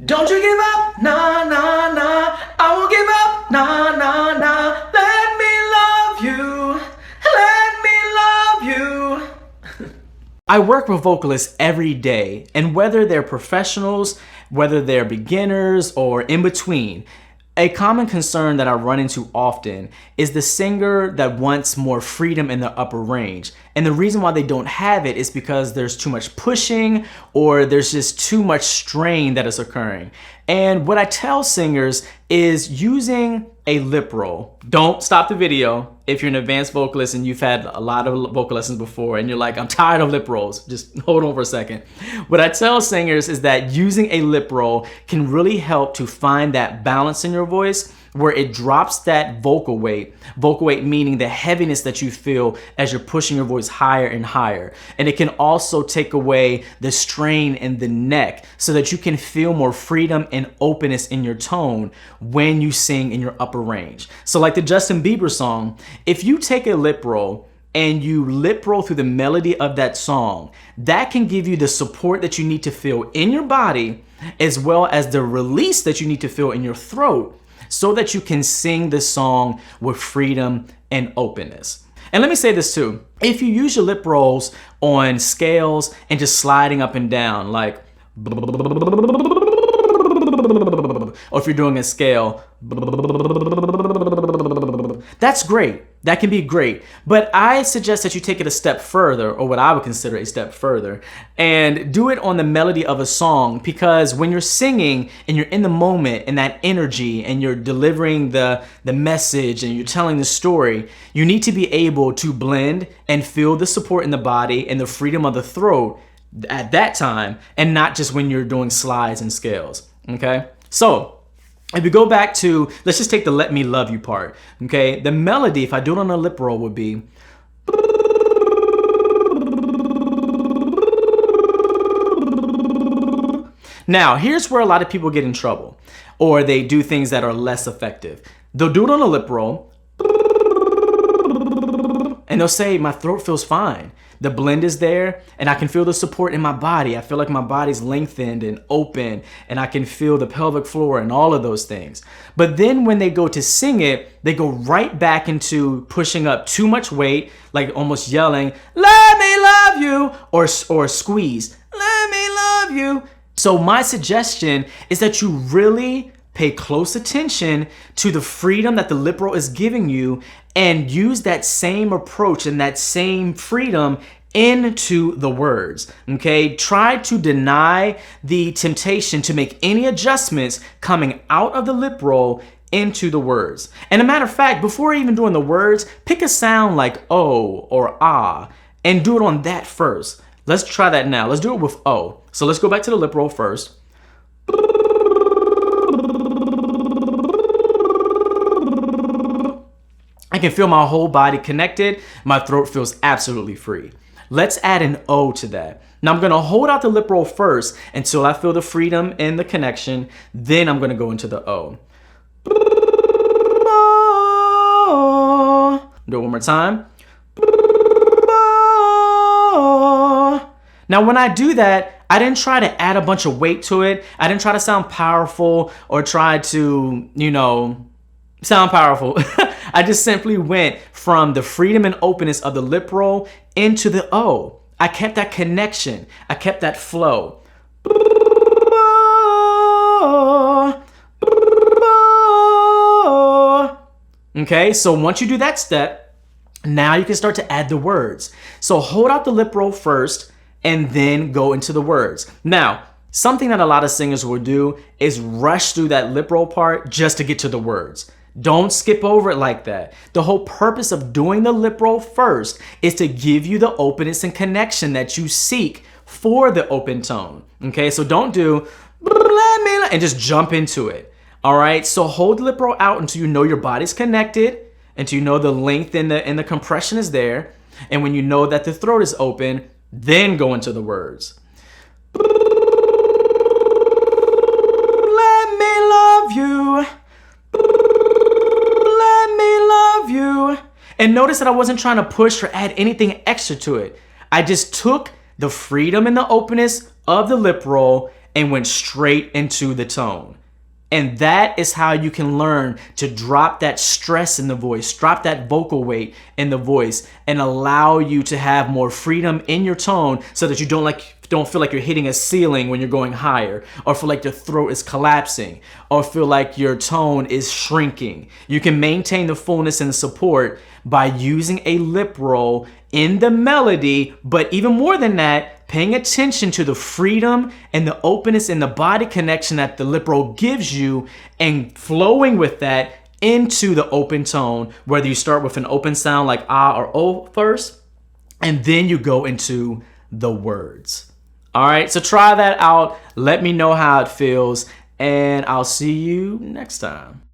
Don't you give up, nah, nah, nah. I won't give up, nah, nah, nah. Let me love you. Let me love you. I work with vocalists every day, and whether they're professionals, whether they're beginners, or in between, a common concern that I run into often is the singer that wants more freedom in the upper range. And the reason why they don't have it is because there's too much pushing or there's just too much strain that is occurring. And what I tell singers is using a lip roll. Don't stop the video if you're an advanced vocalist and you've had a lot of vocal lessons before and you're like, I'm tired of lip rolls. Just hold on for a second. What I tell singers is that using a lip roll can really help to find that balance in your voice where it drops that vocal weight meaning the heaviness that you feel as you're pushing your voice higher and higher. And it can also take away the strain in the neck so that you can feel more freedom and openness in your tone when you sing in your upper range. So like the Justin Bieber song, if you take a lip roll and you lip roll through the melody of that song, that can give you the support that you need to feel in your body as well as the release that you need to feel in your throat so that you can sing the song with freedom and openness. And let me say this too. If you use your lip rolls on scales and just sliding up and down, like, or if you're doing a scale, that's great. That can be great. But I suggest that you take it a step further, or what I would consider a step further, and do it on the melody of a song, because when you're singing and you're in the moment and that energy and you're delivering the message and you're telling the story, you need to be able to blend and feel the support in the body and the freedom of the throat at that time, and not just when you're doing slides and scales, okay? So if you go back to, let's just take the Let Me Love You part, okay? The melody, if I do it on a lip roll, would be, now, here's where a lot of people get in trouble, or they do things that are less effective. They'll do it on a lip roll, and they'll say, my throat feels fine. The blend is there, and I can feel the support in my body. I feel like my body's lengthened and open, and I can feel the pelvic floor and all of those things. But then when they go to sing it, they go right back into pushing up too much weight, like almost yelling, let me love you, or squeeze, let me love you. So my suggestion is that you really pay close attention to the freedom that the lip roll is giving you and use that same approach and that same freedom into the words, okay? Try to deny the temptation to make any adjustments coming out of the lip roll into the words. And a matter of fact, before even doing the words, pick a sound like oh or ah and do it on that first. Let's try that now. Let's do it with oh. So let's go back to the lip roll first. I can feel my whole body connected. My throat feels absolutely free. Let's add an O to that. Now I'm gonna hold out the lip roll first until I feel the freedom and the connection. Then I'm gonna go into the O. Do it one more time. Now when I do that, I didn't try to add a bunch of weight to it. I didn't try to sound powerful or try to, sound powerful. I just simply went from the freedom and openness of the lip roll into the O. I kept that connection. I kept that flow. Okay, so once you do that step, now you can start to add the words. So hold out the lip roll first and then go into the words. Now, something that a lot of singers will do is rush through that lip roll part just to get to the words. Don't skip over it like that. The whole purpose of doing the lip roll first is to give you the openness and connection that you seek for the open tone. Okay, so don't do and just jump into it. All right, so hold the lip roll out until you know your body's connected, until you know the length and the compression is there, and when you know that the throat is open, then go into the words. Let me love you. You. And notice that I wasn't trying to push or add anything extra to it. I just took the freedom and the openness of the lip roll and went straight into the tone. And that is how you can learn to drop that stress in the voice, drop that vocal weight in the voice, and allow you to have more freedom in your tone so that you don't feel like you're hitting a ceiling when you're going higher, or feel like your throat is collapsing, or feel like your tone is shrinking. You can maintain the fullness and the support by using a lip roll in the melody, but even more than that, paying attention to the freedom and the openness and the body connection that the lip roll gives you, and flowing with that into the open tone, whether you start with an open sound like ah or o first, and then you go into the words. All right, so try that out. Let me know how it feels, and I'll see you next time.